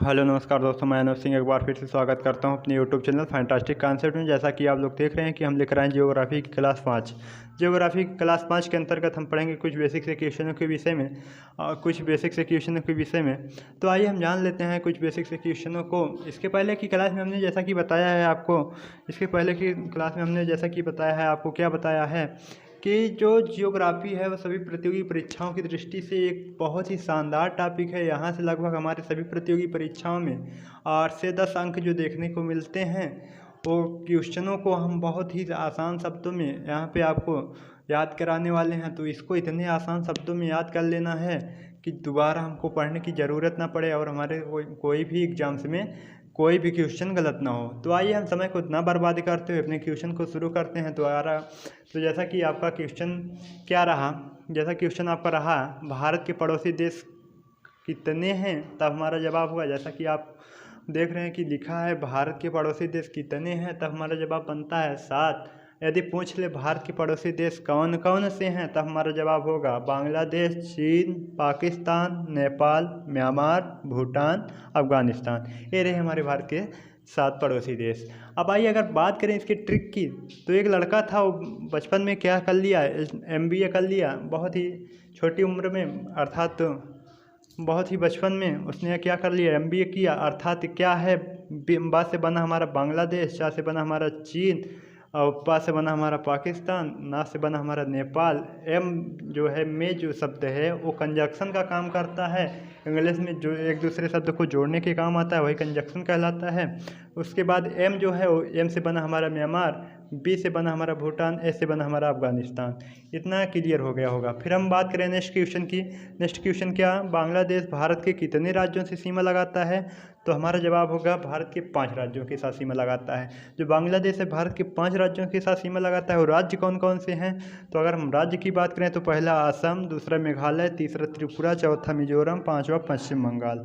Hello नमस्कार दोस्तों, मैं अनुज सिंह एक बार फिर से स्वागत करता हूं अपने यूट्यूब चैनल फैंटास्टिक कॉन्सेप्ट में। जैसा कि आप लोग देख रहे हैं कि हम लिख रहे हैं जियोग्राफी की क्लास 5। जियोग्राफी की क्लास 5 के अंतर्गत हम पढ़ेंगे कुछ बेसिक से क्वेश्चनों के विषय में तो आइए हम जान लेते हैं कुछ बेसिक से क्वेश्चनों को। इसके पहले की क्लास में हमने जैसा कि बताया है आपको क्या बताया है कि जो जियोग्राफी है वह सभी प्रतियोगी परीक्षाओं की दृष्टि से एक बहुत ही शानदार टॉपिक है। यहाँ से लगभग हमारे सभी प्रतियोगी परीक्षाओं में 8 से 10 अंक जो देखने को मिलते हैं, वो क्वेश्चनों को हम बहुत ही आसान शब्दों में यहाँ पे आपको याद कराने वाले हैं। तो इसको इतने आसान शब्दों में याद कर लेना है कि दोबारा हमको पढ़ने की ज़रूरत ना पड़े और हमारे कोई भी एग्जाम्स में कोई भी क्वेश्चन गलत ना हो। तो आइए हम समय को ना बर्बाद करते हुए अपने क्वेश्चन को शुरू करते हैं। तो जैसा कि आपका क्वेश्चन क्या रहा, जैसा क्वेश्चन आपका रहा भारत के पड़ोसी देश कितने हैं, तब हमारा जवाब होगा, जैसा कि आप देख रहे हैं कि लिखा है भारत के पड़ोसी देश कितने हैं, तब हमारा जवाब बनता है 7। यदि पूछ ले भारत के पड़ोसी देश कौन कौन से हैं, तब हमारा जवाब होगा बांग्लादेश, चीन, पाकिस्तान, नेपाल, म्यांमार, भूटान, अफगानिस्तान। ये रहे हमारे भारत के 7 पड़ोसी देश। अब आइए अगर बात करें इसके ट्रिक की, तो एक लड़का था, वो बचपन में क्या कर लिया, MBA कर लिया बहुत ही छोटी उम्र में, अर्थात बहुत ही बचपन में उसने क्या कर लिया, MBA किया। अर्थात क्या है, बा से बना हमारा बांग्लादेश, चा से बना हमारा चीन, और पा से बना हमारा पाकिस्तान, ना से बना हमारा नेपाल। एम जो है, में जो शब्द है वो कंजक्शन का काम करता है। इंग्लिश में जो एक दूसरे शब्द को जोड़ने के काम आता है वही कंजक्शन कहलाता है। उसके बाद एम जो है वो एम से बना हमारा म्यांमार, बी से बना हमारा भूटान, ए से बना हमारा अफगानिस्तान। इतना क्लियर हो गया होगा। फिर हम बात करें नेक्स्ट क्वेश्चन की। नेक्स्ट क्वेश्चन क्या, बांग्लादेश भारत के कितने राज्यों से सीमा लगाता है, तो हमारा जवाब होगा भारत के 5 राज्यों के साथ सीमा लगाता है। जो बांग्लादेश है भारत के 5 राज्यों के साथ सीमा लगाता है। और राज्य कौन कौन से हैं, तो अगर हम राज्य की बात करें तो पहला असम, दूसरा मेघालय, तीसरा त्रिपुरा, चौथा मिजोरम, पाँचवा पश्चिम बंगाल।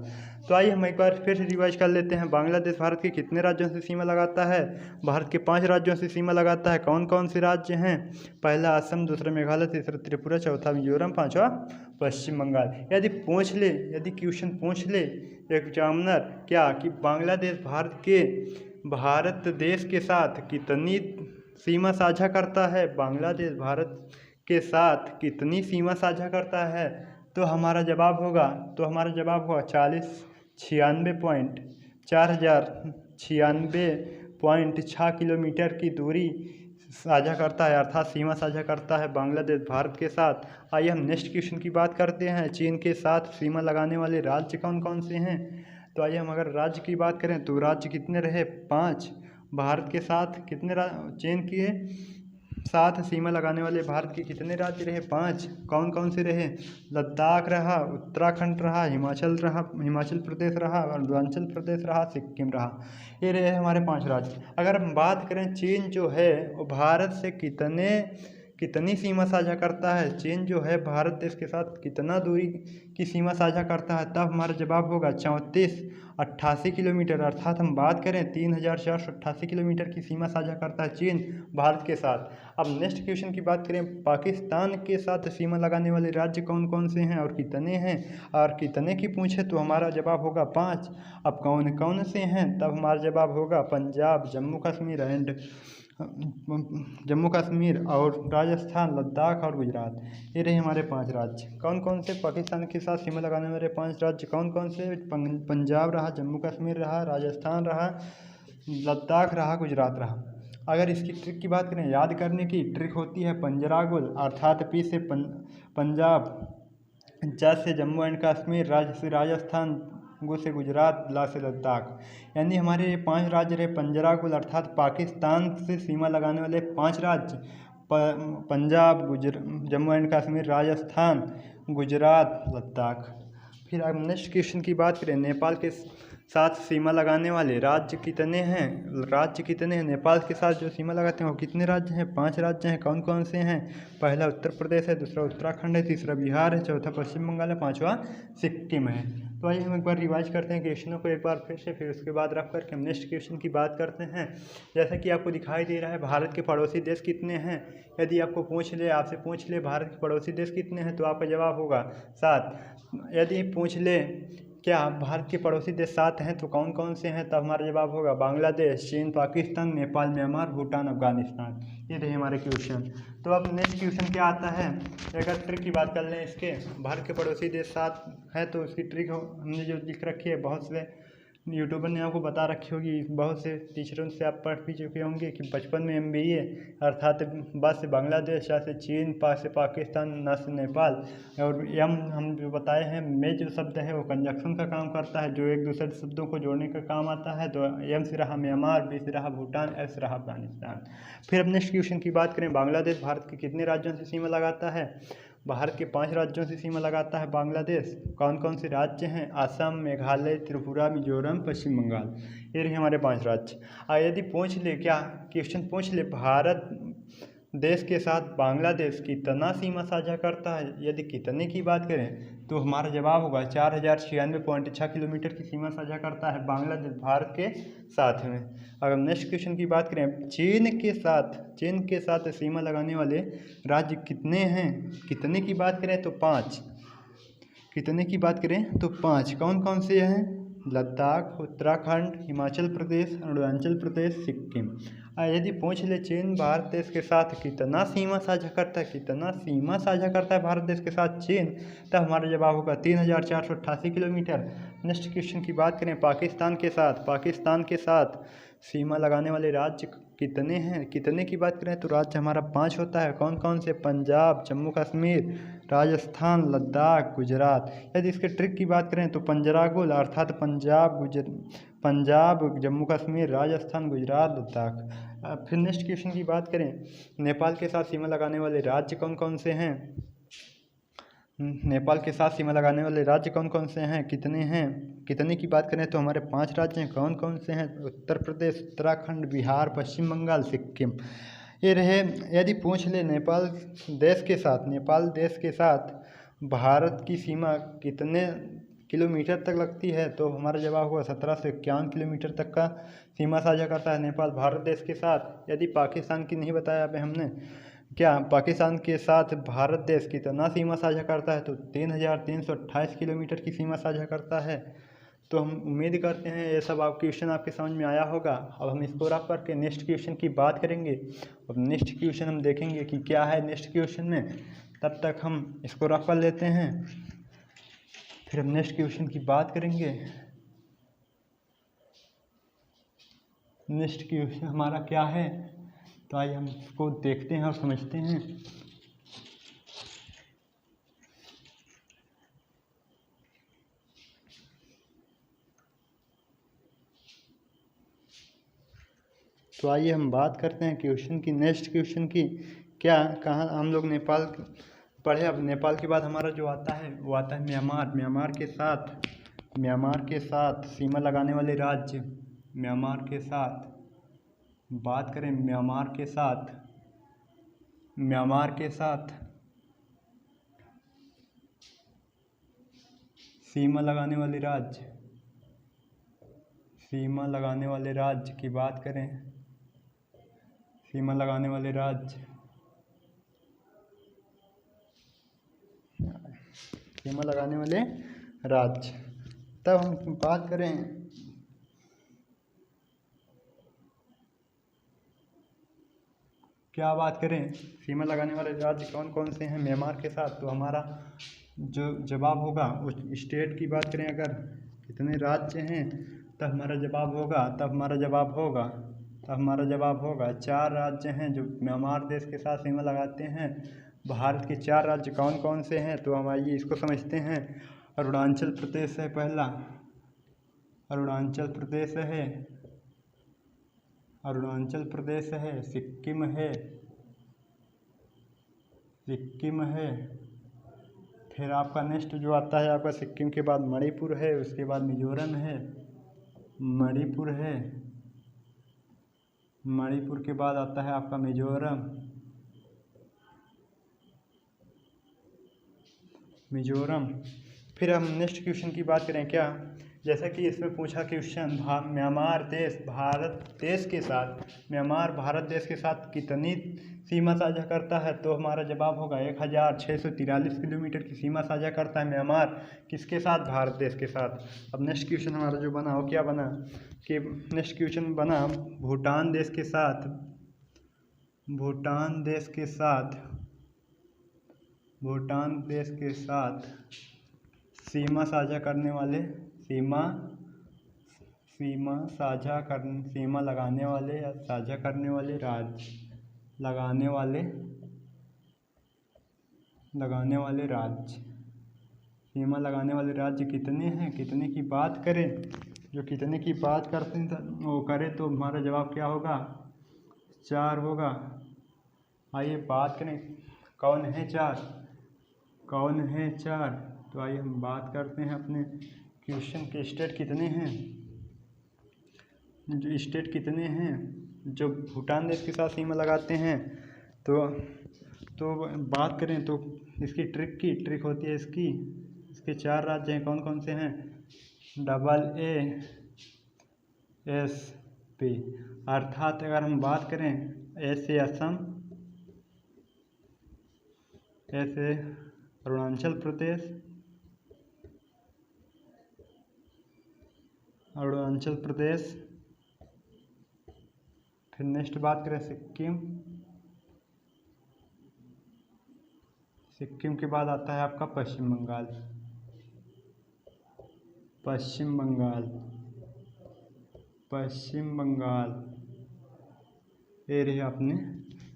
तो आइए हम एक बार फिर से रिवाइज कर लेते हैं। बांग्लादेश भारत के कितने राज्यों से सीमा लगाता है, भारत के 5 राज्यों से सीमा लगाता है। कौन कौन से राज्य हैं, पहला असम, दूसरा मेघालय, तीसरा त्रिपुरा, चौथा मिजोरम, पाँचवा पश्चिम बंगाल। यदि क्वेश्चन पूछ ले एग्जामिनर क्या कि बांग्लादेश भारत देश के साथ कितनी सीमा साझा करता है, बांग्लादेश भारत के साथ कितनी सीमा साझा करता है, तो हमारा जवाब होगा 4096.6 किलोमीटर की दूरी साझा करता है, अर्थात सीमा साझा करता है बांग्लादेश भारत के साथ। आइए हम नेक्स्ट क्वेश्चन की बात करते हैं। चीन के साथ सीमा लगाने वाले राज्य कौन कौन से हैं, तो आइए हम अगर राज्य की बात करें तो राज्य कितने रहे, 5। भारत के साथ चीन के साथ सीमा लगाने वाले भारत के कितने राज्य रहे, 5। कौन कौन से रहे, लद्दाख रहा, उत्तराखंड रहा, हिमाचल प्रदेश रहा, अरुणाचल प्रदेश रहा, सिक्किम रहा। ये रहे हमारे 5 राज्य। अगर हम बात करें चीन जो है वो भारत से कितनी सीमा साझा करता है, चीन जो है भारत देश के साथ कितना दूरी की सीमा साझा करता है, तब हमारा जवाब होगा 3488 किलोमीटर। अर्थात हम बात करें 3488 किलोमीटर की सीमा साझा करता है चीन भारत के साथ। अब नेक्स्ट क्वेश्चन की बात करें, पाकिस्तान के साथ सीमा लगाने वाले राज्य कौन कौन से हैं और कितने हैं, और कितने की पूछे तो हमारा जवाब होगा 5। अब कौन कौन से हैं, तब हमारा जवाब होगा पंजाब, जम्मू कश्मीर और राजस्थान, लद्दाख और गुजरात। ये रहे हमारे 5 राज्य। कौन कौन से पाकिस्तान के साथ सीमा लगाने वाले 5 राज्य कौन कौन से, पंजाब रहा, जम्मू कश्मीर रहा, राजस्थान रहा, लद्दाख रहा, गुजरात रहा। अगर इसकी ट्रिक की बात करें, याद करने की ट्रिक होती है पंजरागुल, अर्थात पी से पंजाब, जा से जम्मू एंड कश्मीर, राज से राजस्थान, गु से गुजरात, ला से लद्दाख। यानी हमारे ये 5 राज्य रहे पंजरागुल, अर्थात पाकिस्तान से सीमा लगाने वाले 5 राज्य, पंजाब, जम्मू एंड कश्मीर, राजस्थान, गुजरात, लद्दाख। फिर अब नेक्स्ट क्वेश्चन की बात करें, नेपाल के साथ सीमा लगाने वाले राज्य कितने हैं, नेपाल के साथ जो सीमा लगाते हैं वो कितने राज्य हैं, 5 राज्य हैं। कौन कौन से हैं, पहला उत्तर प्रदेश है, दूसरा उत्तराखंड है, तीसरा बिहार है, चौथा पश्चिम बंगाल है, 5वां सिक्किम है। तो आइए हम एक बार रिवाइज करते हैं क्वेश्चनों को एक बार फिर से, फिर उसके बाद रख करके हम नेक्स्ट क्वेश्चन की बात करते हैं। जैसा कि आपको दिखाई दे रहा है भारत के पड़ोसी देश कितने हैं, यदि आपसे पूछ ले भारत के पड़ोसी देश कितने हैं, तो आपका जवाब होगा 7। यदि पूछ ले क्या भारत के पड़ोसी देश 7 हैं तो कौन कौन से हैं? तब हमारा जवाब होगा बांग्लादेश, चीन, पाकिस्तान, नेपाल, म्यांमार, भूटान, अफगानिस्तान। ये रहे हमारे क्वेश्चन। तो अब नेक्स्ट क्वेश्चन क्या आता है, अगर ट्रिक की बात कर लें इसके, भारत के पड़ोसी देश 7 है तो उसकी ट्रिक हमने जो लिख रखी है, बहुत से यूट्यूबर ने आपको बता रखी होगी, बहुत से टीचरों से आप पढ़ भी चुके होंगे कि बचपन में MBA अर्थात ब से बांग्लादेश, च से चीन, पा से पाकिस्तान, न से नेपाल, और यम हम जो बताए हैं, में जो शब्द है वो कंजक्शन का काम करता है, जो एक दूसरे शब्दों को जोड़ने का काम आता है। तो एम से रहा म्यांमार, बी से रहा भूटान, एफ से रहा अफगानिस्तान। फिर अब नेक्स्ट क्वेश्चन की बात करें, बांग्लादेश भारत के कितने राज्यों से सीमा लगाता है? भारत के 5 राज्यों से सीमा लगाता है बांग्लादेश। कौन कौन से राज्य हैं? असम, मेघालय, त्रिपुरा, मिजोरम, पश्चिम बंगाल। ये रहे हमारे 5 राज्य। यदि पूछ ले, क्या क्वेश्चन पूछ ले, भारत देश के साथ बांग्लादेश कितना सीमा साझा करता है, यदि कितने की बात करें तो हमारा जवाब होगा 4096.6 किलोमीटर की सीमा साझा करता है बांग्लादेश भारत के साथ में। अगर नेक्स्ट क्वेश्चन की बात करें, चीन के साथ सीमा लगाने वाले राज्य कितने हैं? कितने की बात करें तो 5। कितने की बात करें तो 5। कौन कौन से हैं? लद्दाख, उत्तराखंड, हिमाचल प्रदेश, अरुणाचल प्रदेश, सिक्किम। यदि पूछ ले, चीन भारत देश के साथ कितना सीमा साझा करता है, कितना सीमा साझा करता है भारत देश के साथ चीन, तब हमारा जवाब होगा 3488 किलोमीटर। नेक्स्ट क्वेश्चन की बात करें, पाकिस्तान के साथ सीमा लगाने वाले राज्य कितने हैं? कितने की बात करें तो राज्य हमारा 5 होता है। कौन कौन से? पंजाब, जम्मू कश्मीर, राजस्थान, लद्दाख, गुजरात। यदि इसके ट्रिक की बात करें तो पंजरागुल अर्थात पंजाब, जम्मू कश्मीर, राजस्थान, गुजरात, लद्दाख। फिर नेक्स्ट क्वेश्चन की बात करें, नेपाल के साथ सीमा लगाने वाले राज्य कौन कौन से हैं? नेपाल के साथ सीमा लगाने वाले राज्य कौन कौन से हैं? कितने हैं? कितने की बात करें तो हमारे 5 राज्य हैं। कौन कौन से हैं? उत्तर प्रदेश, उत्तराखंड, बिहार, पश्चिम बंगाल, सिक्किम। ये रहे। यदि पूछ ले, नेपाल देश के साथ भारत की सीमा कितने किलोमीटर तक लगती है, तो हमारा जवाब होगा 17 से 51 किलोमीटर तक का सीमा साझा करता है नेपाल भारत देश के साथ। यदि पाकिस्तान की नहीं बताया अभी हमने, क्या पाकिस्तान के साथ भारत देश कितना सीमा साझा करता है, तो 3328 किलोमीटर की सीमा साझा करता है। तो हम उम्मीद करते हैं ये सब क्वेश्चन आपके समझ में आया होगा। अब हम इसको रख करके नेक्स्ट क्वेश्चन की बात करेंगे। अब नेक्स्ट क्वेश्चन हम देखेंगे कि क्या है नेक्स्ट क्वेश्चन में, तब तक हम इसको रख कर लेते हैं, फिर हम नेक्स्ट क्वेश्चन की बात करेंगे। नेक्स्ट क्वेश्चन हमारा क्या है, तो आइए हम इसको देखते हैं और समझते हैं। तो आइए हम बात करते हैं क्वेश्चन की, नेक्स्ट क्वेश्चन की। क्या कहाँ हम लोग नेपाल पढ़े, अब नेपाल के बाद हमारा जो आता है वो आता है म्यांमार। म्यांमार के साथ सीमा लगाने वाले राज्य, म्यांमार के साथ बात करें, म्यांमार के साथ सीमा लगाने वाले राज्य की बात करें, सीमा लगाने वाले राज्य, तब हम बात करें सीमा लगाने वाले राज्य कौन कौन से हैं म्यांमार के साथ, तो हमारा जो जवाब होगा उस स्टेट की बात करें, अगर कितने राज्य हैं, तब हमारा जवाब होगा 4 राज्य हैं जो म्यांमार देश के साथ सीमा लगाते हैं। भारत के 4 राज्य कौन कौन से हैं, तो हम आइए इसको समझते हैं। अरुणाचल प्रदेश है पहला, अरुणाचल प्रदेश है, सिक्किम है, फिर आपका नेक्स्ट जो आता है आपका सिक्किम के बाद मणिपुर है, उसके बाद मिजोरम है, मणिपुर के बाद आता है आपका मिजोरम। फिर हम नेक्स्ट क्वेश्चन की बात करें, क्या जैसा कि इसमें पूछा क्वेश्चन, म्यांमार देश भारत देश के साथ म्यांमार भारत देश के साथ कितनी सीमा साझा करता है, तो हमारा जवाब होगा 1643 किलोमीटर की सीमा साझा करता है म्यांमार किसके साथ, भारत देश के साथ। अब नेक्स्ट क्वेश्चन हमारा जो बना वो क्या बना कि नेक्स्ट क्वेश्चन बना भूटान देश के साथ सीमा साझा करने वाले सीमा लगाने वाले या साझा करने वाले सीमा लगाने वाले राज्य कितने हैं, कितने की बात करें, जो कितने की बात करते हैं वो करें तो हमारा जवाब क्या होगा, 4 होगा। आइए बात करें कौन है 4, तो आइए हम बात करते हैं अपने क्वेश्चन के स्टेट कितने हैं जो भूटान देश के साथ सीमा लगाते हैं। तो बात करें तो इसकी ट्रिक होती है इसके 4 राज्य हैं, कौन कौन से हैं, AASP, अर्थात अगर हम बात करें A से असम, A से अरुणाचल प्रदेश, फिर नेक्स्ट बात करें सिक्किम के बाद आता है आपका पश्चिम बंगाल। ये रहे अपने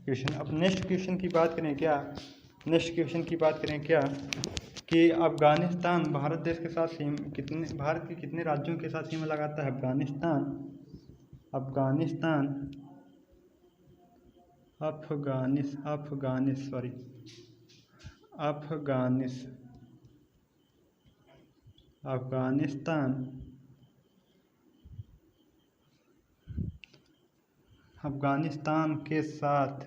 क्वेश्चन। अब नेक्स्ट क्वेश्चन की बात करें क्या कि अफगानिस्तान भारत देश के साथ भारत के कितने राज्यों के साथ सीमा लगाता है। अफगानिस्तान के साथ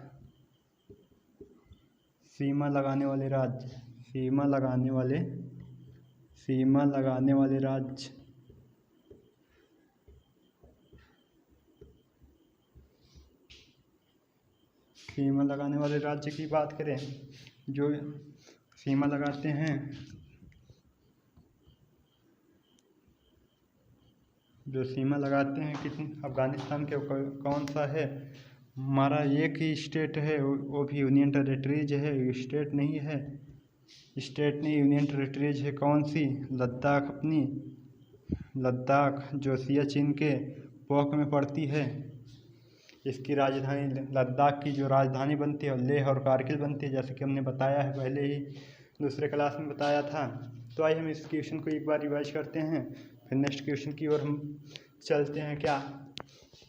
सीमा लगाने वाले राज्य की बात करें, जो सीमा लगाते हैं कितने अफगानिस्तान के कौन सा है, हमारा एक ही स्टेट है, वो भी यूनियन टेरिटरीज है, स्टेट नहीं यूनियन टेरिटरीज है। कौन सी, लद्दाख जो सियाचिन के पोक में पड़ती है। इसकी राजधानी लद्दाख की जो राजधानी बनती है लेह और कारगिल बनती है, जैसे कि हमने बताया है पहले ही दूसरे क्लास में बताया था। तो आइए हम इस क्वेश्चन को एक बार रिवाइज करते हैं, फिर नेक्स्ट क्वेश्चन की ओर हम चलते हैं। क्या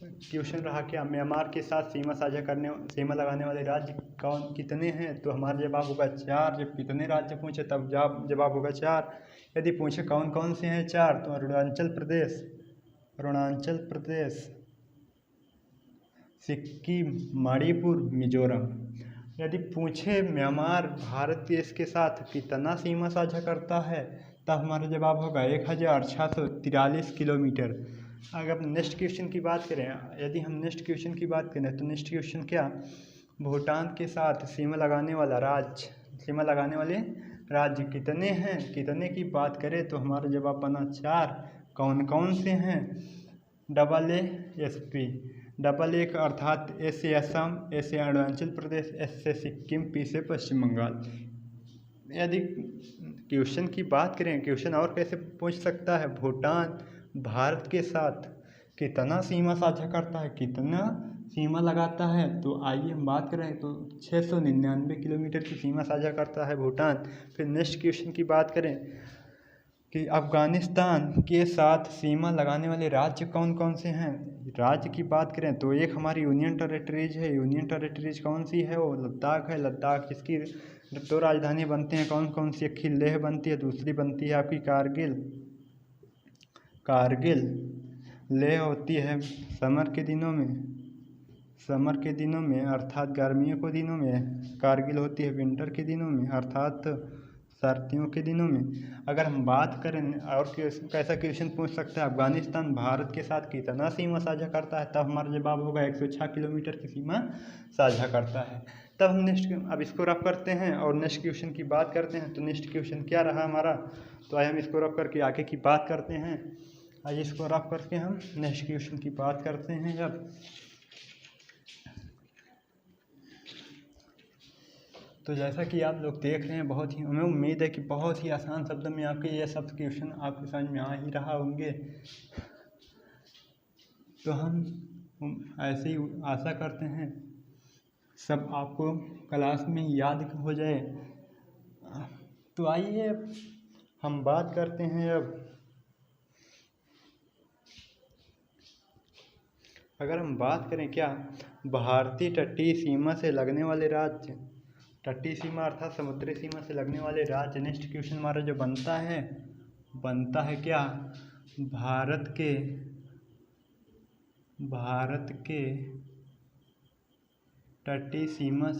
क्वेश्चन रहा, क्या म्यांमार के साथ सीमा लगाने वाले राज्य कितने हैं, तो हमारा जवाब होगा 4। जब कितने राज्य पूछे तब जवाब होगा 4। यदि पूछे कौन कौन से हैं 4, तो अरुणाचल प्रदेश, सिक्किम, मणिपुर, मिजोरम। यदि पूछे म्यांमार भारत देश के साथ कितना सीमा साझा करता है, तब हमारा जवाब होगा 1643 किलोमीटर। अगर नेक्स्ट क्वेश्चन की बात करें, तो नेक्स्ट क्वेश्चन क्या, भूटान के साथ सीमा लगाने वाले राज्य कितने हैं, कितने की बात करें तो हमारा जवाब बना 4। कौन कौन से हैं, AASP, AA अर्थात A से असम, A से अरुणाचल प्रदेश, S से सिक्किम, P से पश्चिम बंगाल। यदि क्वेश्चन की बात करें, क्वेश्चन और कैसे पूछ सकता है, भूटान भारत के साथ कितना सीमा साझा करता है, कितना सीमा लगाता है, तो आइए हम बात करें तो 699 किलोमीटर की सीमा साझा करता है भूटान। फिर नेक्स्ट क्वेश्चन की बात करें कि अफगानिस्तान के साथ सीमा लगाने वाले राज्य कौन कौन से हैं। राज्य की बात करें तो एक हमारी यूनियन टेरिटरीज है, यूनियन टेरिटरीज कौन सी है, वो लद्दाख है। लद्दाख जिसकी 2 राजधानी बनती हैं, कौन कौन सी, एक लेह बनती है, दूसरी बनती है आपकी कारगिल। लेह होती है समर के दिनों में अर्थात गर्मियों के दिनों में, कारगिल होती है विंटर के दिनों में अर्थात सर्दियों के दिनों में। अगर हम बात करें और कैसा क्वेश्चन पूछ सकता है, अफगानिस्तान भारत के साथ कितना सीमा साझा करता है, तब हमारा जवाब होगा 106 किलोमीटर की सीमा साझा करता है। तब हम नेक्स्ट, अब इसको रफ करते हैं और नेक्स्ट क्वेश्चन की बात करते हैं। तो नेक्स्ट क्वेश्चन क्या रहा हमारा, तो आइए हम इसको रफ करके आगे की बात करते हैं। आइए इसको रफ करके हम नेक्स्ट क्वेश्चन की बात करते हैं। अब तो जैसा कि आप लोग देख रहे हैं, बहुत ही हमें उम्मीद है कि बहुत ही आसान शब्दों में आपके ये सब क्वेश्चन आपके समझ में आ ही रहा होंगे। तो हम ऐसे ही आशा करते हैं सब आपको क्लास में याद हो जाए। तो आइए हम बात करते हैं। अब अगर हम बात करें क्या, भारतीय तटीय सीमा से लगने वाले राज्य, तटीय सीमा अर्थात समुद्री सीमा से लगने वाले राज्य। नेक्स्ट क्वेश्चन हमारा जो बनता है क्या, भारत के तटीय सीमा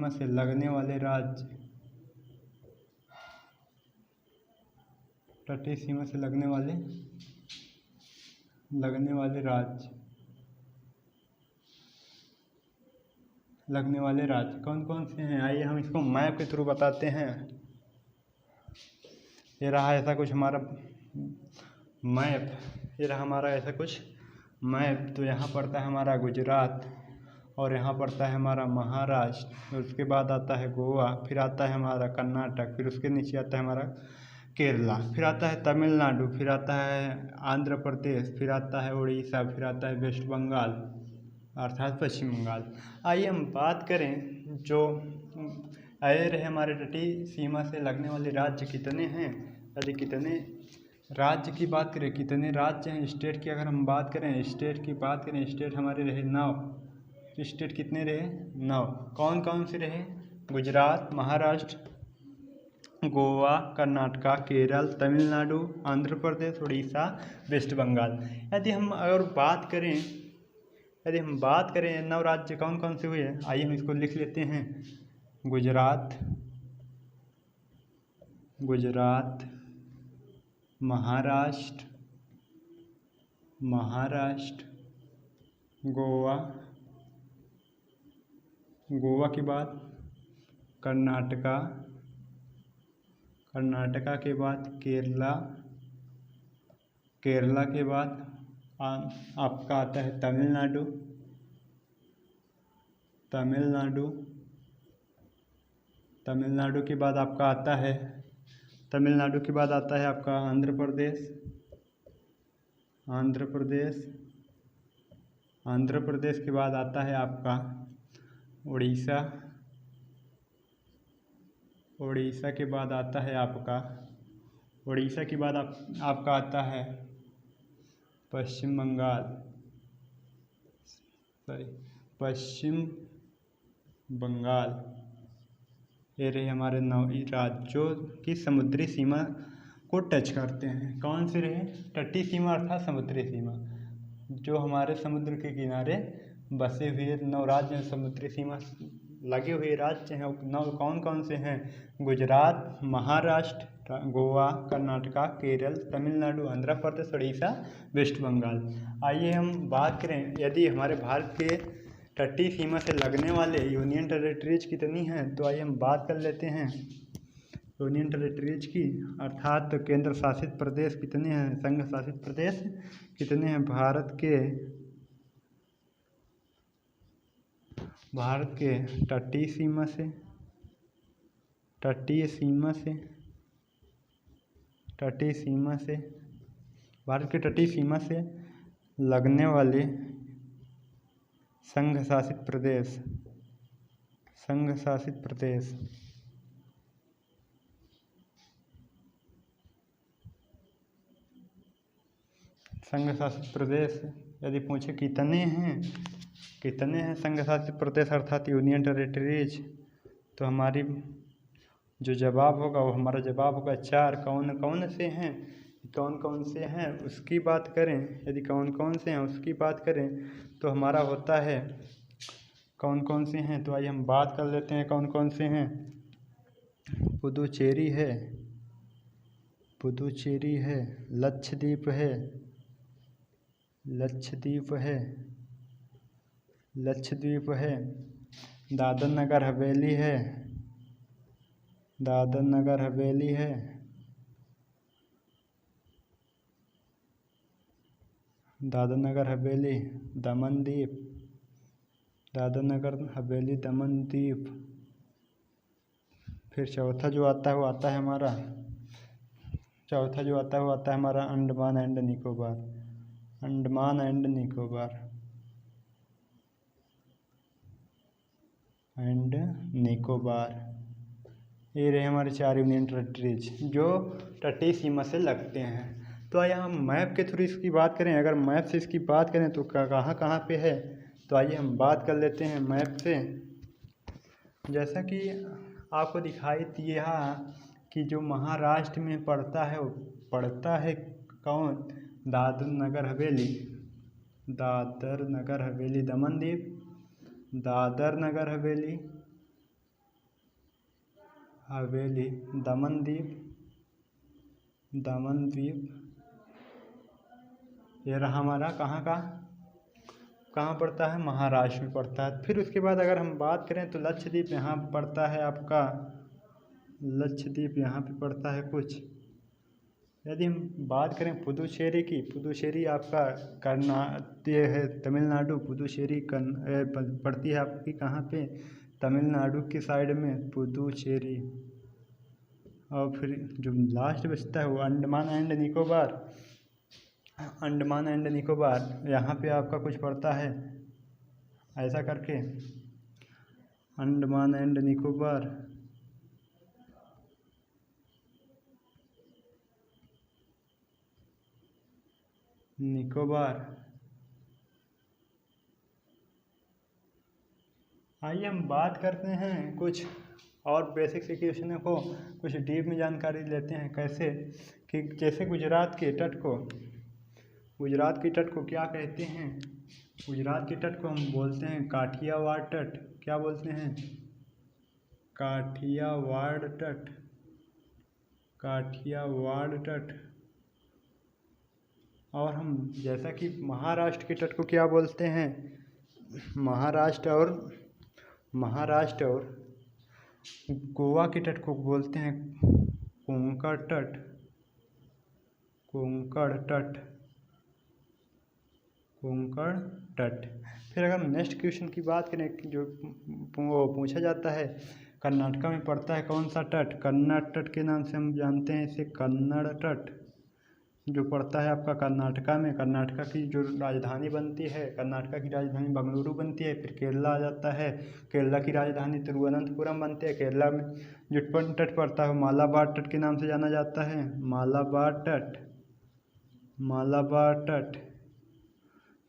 से लगने वाले राज्य, तटीय सीमा से लगने वाले राज्य कौन कौन से हैं। आइए हम इसको मैप के थ्रू बताते हैं। ये रहा ऐसा कुछ हमारा मैप, तो यहाँ पड़ता है हमारा गुजरात, और यहाँ पड़ता है हमारा महाराष्ट्र, उसके बाद आता है गोवा, फिर आता है हमारा कर्नाटक, फिर उसके नीचे आता है हमारा केरला, फिर आता है तमिलनाडु, फिर आता है आंध्र प्रदेश, फिर आता है उड़ीसा, फिर आता है वेस्ट बंगाल अर्थात पश्चिम बंगाल। आइए हम बात करें जो आए रहे हमारे तटीय सीमा से लगने वाले राज्य कितने हैं। यदि कितने राज्य की बात करें, कितने राज्य हैं, स्टेट की अगर हम बात करें, स्टेट हमारे रहे 9। स्टेट कितने रहे, 9। कौन कौन से रहे, गुजरात, महाराष्ट्र, गोवा, कर्नाटका, केरल, तमिलनाडु, आंध्र प्रदेश, उड़ीसा, वेस्ट बंगाल। यदि हम बात करें 9 राज्य कौन कौन से हुए, आइए हम इसको लिख लेते हैं। गुजरात, महाराष्ट्र, गोवा के बाद कर्नाटका के बाद केरला के बाद आपका आता है तमिलनाडु के बाद आपका आता है आपका आंध्र प्रदेश के बाद आता है आपका उड़ीसा के बाद आता है आपका आता है पश्चिम बंगाल। ये रहे हमारे 9 राज्यों की समुद्री सीमा को टच करते हैं। कौन से रहे, तटीय सीमा अर्थात समुद्री सीमा, जो हमारे समुद्र के किनारे बसे हुए 9 राज्य समुद्री सीमा लगे हुए राज्य हैं। 9 कौन कौन से हैं, गुजरात, महाराष्ट्र, गोवा, कर्नाटका, केरल, तमिलनाडु, आंध्र प्रदेश, उड़ीसा, वेस्ट बंगाल। आइए हम बात करें, यदि हमारे भारत के तटीय सीमा से लगने वाले यूनियन टेरिटरीज कितनी हैं, तो आइए हम बात कर लेते हैं यूनियन टेरिटरीज की, अर्थात केंद्र शासित प्रदेश कितने हैं, संघ शासित प्रदेश कितने हैं। भारत के तटीय सीमा से लगने वाले संघ शासित प्रदेश यदि पूछे कितने हैं संघ शासित प्रदेश अर्थात यूनियन टेरिटरीज, तो हमारी जो जवाब होगा वो हमारा जवाब होगा 4। कौन कौन से हैं उसकी बात करें, यदि कौन कौन से हैं उसकी बात करें, तो हमारा होता है कौन कौन से हैं, तो आइए हम बात कर लेते हैं कौन कौन से हैं। पुदुचेरी है, पुदुचेरी है, लक्षद्वीप है, लक्षद्वीप है, लक्षद्वीप है, दादर नगर हवेली है, दादर नगर हवेली है, दादर नगर हवेली, दमन दीप, दादर नगर हवेली दमन दीप। फिर चौथा जो आता है वो आता है हमारा, चौथा जो आता है वो आता है हमारा Andaman and Nicobar, Andaman and Nicobar, and Nicobar. ये रहे हमारे 4 यूनियन टेरिटरीज जो तटीय सीमा से लगते हैं। तो आइए हम मैप के थ्रू इसकी बात करें, अगर मैप से इसकी बात करें तो कहाँ कहाँ पे है, तो आइए हम बात कर लेते हैं मैप से। जैसा कि आपको दिखाई दिया कि जो महाराष्ट्र में पड़ता है वो पड़ता है कौन, दादर नगर हवेली, दादर नगर हवेली दमन दीप, दादर नगर हवेली, हवेली दमन दीप, दमन द्वीप। ये रहा हमारा कहाँ पड़ता है, महाराष्ट्र में पड़ता है। फिर उसके बाद अगर हम बात करें तो लक्षद्वीप यहाँ पड़ता है आपका, लक्षद्वीप यहाँ पे पड़ता है कुछ। यदि हम बात करें पुदुचेरी की, पुदुचेरी आपका ये है तमिलनाडु, पुदुचेरी पड़ती है आपकी कहाँ पे, तमिलनाडु की साइड में पुदुचेरी। और फिर जो लास्ट बचता है वो अंडमान एंड निकोबार, अंडमान एंड निकोबार यहाँ पे आपका कुछ पड़ता है ऐसा करके, अंडमान एंड निकोबार, निकोबार। आइए हम बात करते हैं कुछ और बेसिक सिचुएशन को कुछ डीप में जानकारी लेते हैं। कैसे कि जैसे गुजरात के तट को, गुजरात के तट को क्या कहते हैं, गुजरात के तट को हम बोलते हैं काठियावाड़ तट। क्या बोलते हैं, काठियावाड़ तट, काठियावाड़ तट। और हम जैसा कि महाराष्ट्र के तट को क्या बोलते हैं, महाराष्ट्र और गोवा के तट को बोलते हैं कोंकण तट, कोंकण तट, कोंकण तट। फिर अगर हम नेक्स्ट क्वेश्चन की बात करें जो वो पूछा जाता है, कर्नाटका में पड़ता है कौन सा तट, कन्नड़ तट के नाम से हम जानते हैं इसे, कन्नड़ तट जो पड़ता है आपका कर्नाटका में। कर्नाटका की जो राजधानी बनती है, कर्नाटका की राजधानी बंगलुरु बनती है। फिर केरला आ जाता है, केरला की राजधानी तिरुवनंतपुरम बनती है। केरला में जो तट पड़ता है मालाबार तट के नाम से जाना जाता है, मालाबार तट, मालाबार तट।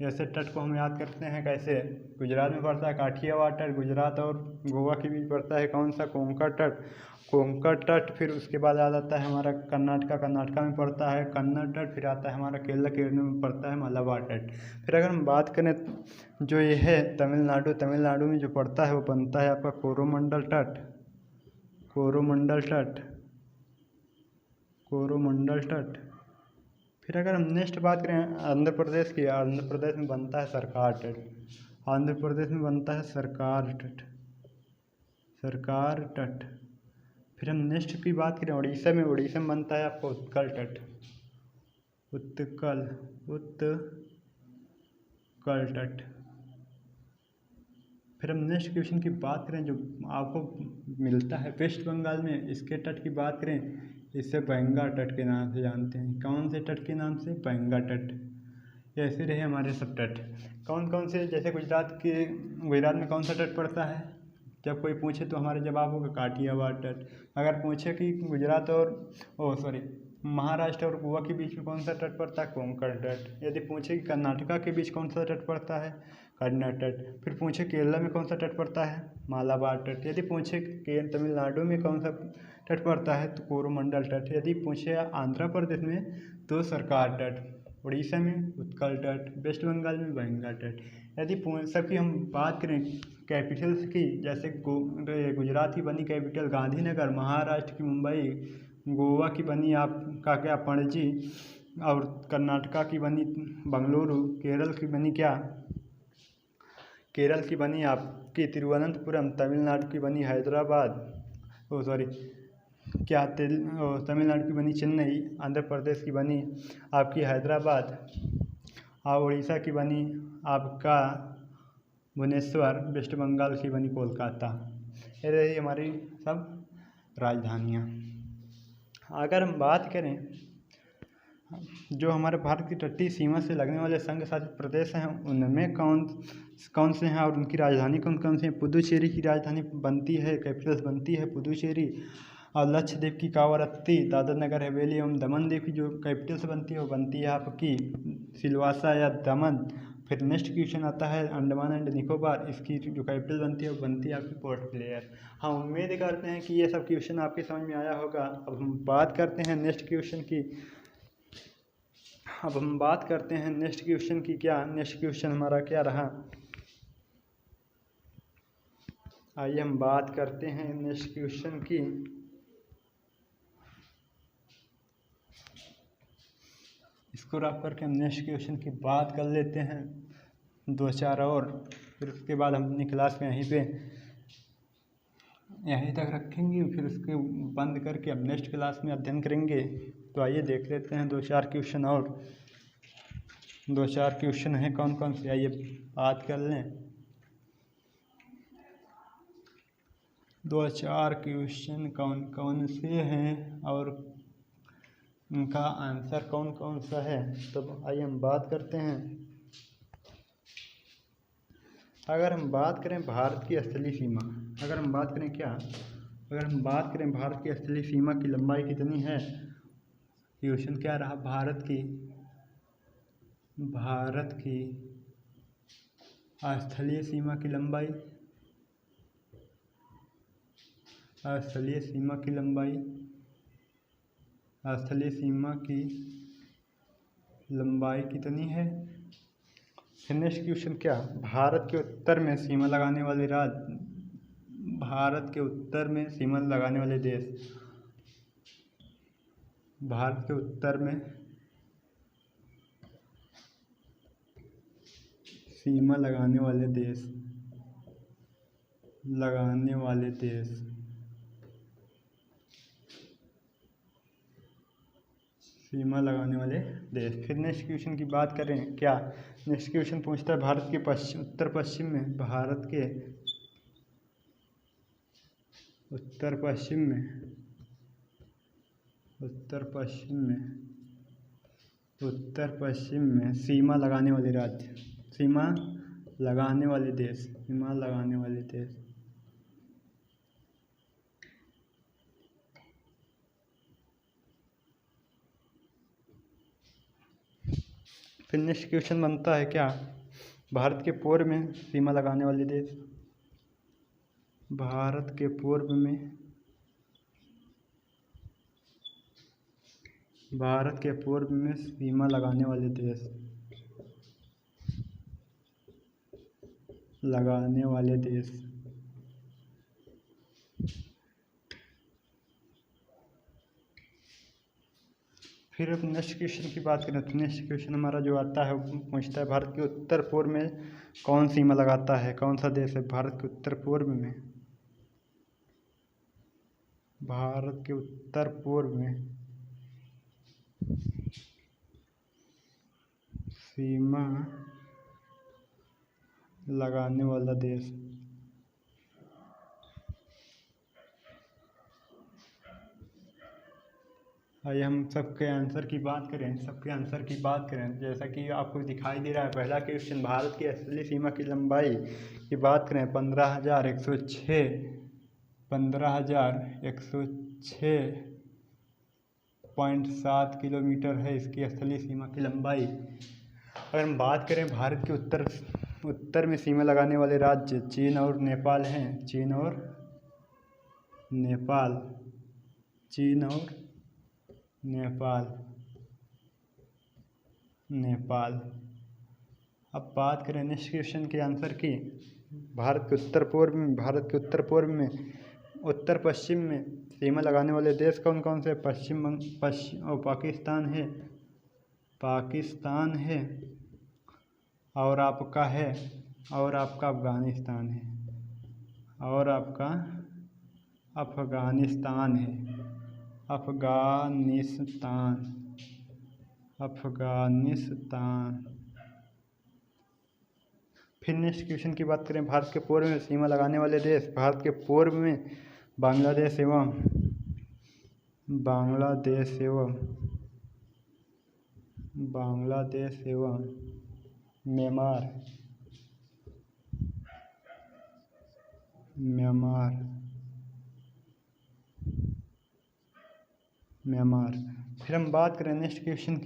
ऐसे तट को हम याद करते हैं कैसे, गुजरात में पड़ता है काठियावाड़ तट, गुजरात और गोवा के बीच पड़ता है कौन सा, कोंकण तट, कोंकण तट। फिर उसके बाद आ जाता है हमारा कर्नाटका, कर्नाटका में पड़ता है कन्नड़ तट। फिर आता है हमारा केरला, केरला में पड़ता है मालाबार तट। फिर अगर हम बात करें जो ये है तमिलनाडु, तमिलनाडु में जो पड़ता है वो बनता है आपका कोरोमंडल तट, कोरोमंडल तट, कोरोमंडल तट। फिर अगर हम नेक्स्ट बात करें आंध्र प्रदेश की, आंध्र प्रदेश में बनता है सरकार तट, आंध्र प्रदेश में बनता है सरकार तट, सरकार तट। फिर हम नेक्स्ट की बात करें उड़ीसा में, उड़ीसा में बनता है आपका उत्कल तट, उत्कल, उत्कल तट। फिर हम नेक्स्ट क्वेश्चन की बात करें जो आपको मिलता है वेस्ट बंगाल में, इसके तट की बात करें, इसे बैंगा तट के नाम से जानते हैं। कौन से तट के नाम से, बैंगा तट। ऐसे रहे हमारे सब तट कौन कौन से। जैसे गुजरात में कौन सा तट पड़ता है, जब कोई पूछे तो हमारे जवाब होगा काठियावाड़ तट। अगर पूछे कि गुजरात और महाराष्ट्र और गोवा के बीच में कौन सा तट पड़ता है, कोंकण तट। यदि पूछे कि कर्नाटका के बीच कौन सा तट पड़ता है, कन्नड़ तट। फिर पूछे केरला में कौन सा तट पड़ता है, मालाबार तट। यदि पूछे कि तमिलनाडु में कौन सा तट पड़ता है तो कोरोमंडल तट। यदि पूछे आंध्र प्रदेश में तो सरकार तट, उड़ीसा में उत्कल तट, वेस्ट बंगाल में बैंगा तट। यदि सबकी हम बात करें कैपिटल्स की, जैसे गुजरात की बनी कैपिटल गांधीनगर, महाराष्ट्र की मुंबई, गोवा की बनी आपका क्या पणजी, और कर्नाटका की बनी बंगलुरु, केरल की बनी आपकी तिरुवनंतपुरम, तमिलनाडु की बनी हैदराबाद, तमिलनाडु की बनी चेन्नई, आंध्र प्रदेश की बनी आपकी हैदराबाद, और उड़ीसा की बनी आपका भुवनेश्वर, वेस्ट बंगाल की बनी कोलकाता। ये रही हमारी सब राजधानियाँ। अगर हम बात करें जो हमारे भारत की तटीय सीमा से लगने वाले संघ शासित प्रदेश हैं उनमें कौन से हैं और उनकी राजधानी कौन कौन सी हैं। पुदुचेरी की राजधानी बनती है, कैपिटल्स बनती है पुदुचेरी, और लक्षद्वीप की कावरत्ती, दादर नगर हवेली एवं दमन द्वीप की जो कैपिटल्स बनती है वो बनती है आपकी सिलवासा या दमन। फिर नेक्स्ट क्वेश्चन आता है अंडमान एंड निकोबार, इसकी जो कैपिटल बनती है वो बनती है आपकी पोर्ट ब्लेयर। हाँ, उम्मीद करते हैं कि ये सब क्वेश्चन आपके समझ में आया होगा। अब हम बात करते हैं नेक्स्ट क्वेश्चन की। नेक्स्ट क्वेश्चन हमारा क्या रहा, आइए हम बात करते हैं नेक्स्ट क्वेश्चन की। इसको रख करके हम नेक्स्ट क्वेश्चन की बात कर लेते हैं 2-4 और, फिर उसके बाद हम अपनी क्लास में यहीं तक रखेंगे, फिर उसके बंद करके अब नेक्स्ट क्लास में अध्ययन करेंगे। तो आइए देख लेते हैं 2-4 क्वेश्चन और। 2-4 क्वेश्चन हैं कौन कौन से, आइए बात कर लें। 2-4 क्वेश्चन कौन कौन से हैं और उनका आंसर कौन कौन सा है, तो आइए हम बात करते हैं। अगर हम बात करें भारत की स्थलीय सीमा, अगर हम बात करें भारत की स्थलीय सीमा की लंबाई कितनी है। क्वेश्चन क्या रहा, भारत की स्थलीय सीमा की लंबाई, स्थलीय सीमा की लंबाई कितनी है। फिर नेक्स्ट क्वेश्चन क्या, भारत के उत्तर में सीमा लगाने वाले राज्य, भारत के उत्तर में सीमा लगाने वाले देश, भारत के उत्तर में सीमा लगाने वाले देश, सीमा लगाने वाले देश। फिर नेक्स्ट क्वेश्चन की बात करें क्या, नेक्स्ट क्वेश्चन पूछता है भारत के उत्तर पश्चिम में, भारत के उत्तर पश्चिम में सीमा लगाने वाले राज्य, सीमा लगाने वाले देश। फिर नेक्स्ट क्वेश्चन बनता है क्या, भारत के पूर्व में सीमा लगाने वाले देश, भारत के पूर्व में सीमा लगाने वाले देश। फिर अब नेक्स्ट क्वेश्चन की बात करें तो नेक्स्ट क्वेश्चन हमारा जो आता है वो पूछता है भारत के उत्तर पूर्व में कौन सीमा लगाता है, कौन सा देश है भारत के उत्तर पूर्व में, भारत के उत्तर पूर्व में सीमा लगाने वाला देश। आइए हम सबके आंसर की बात करें, जैसा कि आपको दिखाई दे रहा है पहला क्वेश्चन, भारत की स्थलीय सीमा की लंबाई की बात करें 15,106.7 किलोमीटर है इसकी स्थलीय सीमा की लंबाई। अगर हम बात करें भारत के उत्तर में सीमा लगाने वाले राज्य चीन और नेपाल हैं, नेपाल। अब बात करें नेक्स्ट क्वेश्चन के आंसर की। भारत के उत्तर पूर्व में उत्तर पश्चिम में सीमा लगाने वाले देश कौन कौन से? पश्चिम और पाकिस्तान है और आपका अफ़गानिस्तान है अफ़गानिस्तान। फिर नेक्स्ट क्वेश्चन की बात करें, भारत के पूर्व में सीमा लगाने वाले देश। भारत के पूर्व में बांग्लादेश एवं म्यांमार। फिर हम बात करें नेक्स्ट क्वेश्चन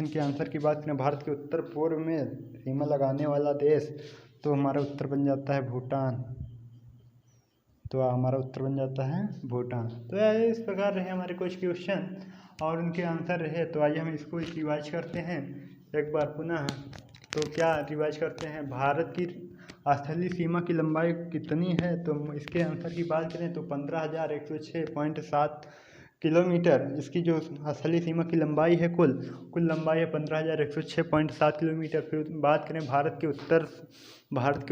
के आंसर की बात करें, भारत के उत्तर पूर्व में सीमा लगाने वाला देश, तो हमारा उत्तर बन जाता है भूटान। तो इस प्रकार रहे हमारे कुछ क्वेश्चन और उनके आंसर रहे। तो आइए हम इसको रिवाइज करते हैं एक बार पुनः। तो क्या रिवाइज करते हैं, भारत की स्थलीय सीमा की लंबाई कितनी है? तो इसके आंसर की बात करें तो 15,106.7 किलोमीटर इसकी जो स्थलीय सीमा की लंबाई है, कुल लंबाई है 15,106.7 किलोमीटर। फिर बात करें भारत के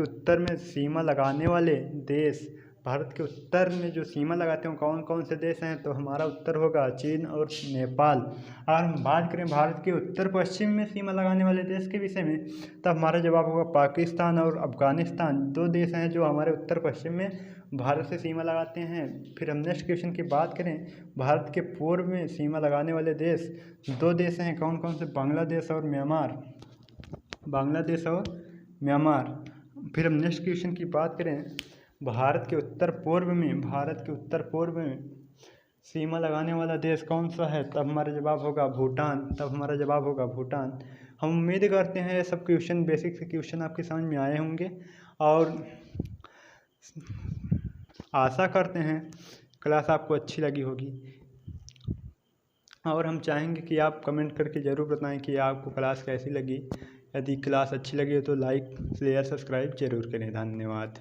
उत्तर में सीमा लगाने वाले देश, भारत के उत्तर में जो सीमा लगाते हैं कौन कौन से देश हैं? तो हमारा उत्तर होगा चीन और नेपाल। और हम बात करें भारत के उत्तर पश्चिम में सीमा लगाने वाले देश के विषय में, तब हमारा जवाब होगा पाकिस्तान और अफ़गानिस्तान। दो देश हैं जो हमारे उत्तर पश्चिम में भारत से सीमा लगाते हैं। फिर हम नेक्स्ट क्वेश्चन की बात करें, भारत के पूर्व में सीमा लगाने वाले देश दो देश हैं, कौन कौन से? बांग्लादेश और म्यांमार। फिर हम नेक्स्ट क्वेश्चन की बात करें, भारत के उत्तर पूर्व में सीमा लगाने वाला देश कौन सा है? तब हमारा जवाब होगा भूटान। हम उम्मीद करते हैं ये सब क्वेश्चन, बेसिक से क्वेश्चन आपके समझ में आए होंगे और आशा करते हैं क्लास आपको अच्छी लगी होगी। और हम चाहेंगे कि आप कमेंट करके ज़रूर बताएं कि आपको क्लास कैसी लगी। यदि क्लास अच्छी लगी हो तो लाइक शेयर सब्सक्राइब जरूर करें। धन्यवाद।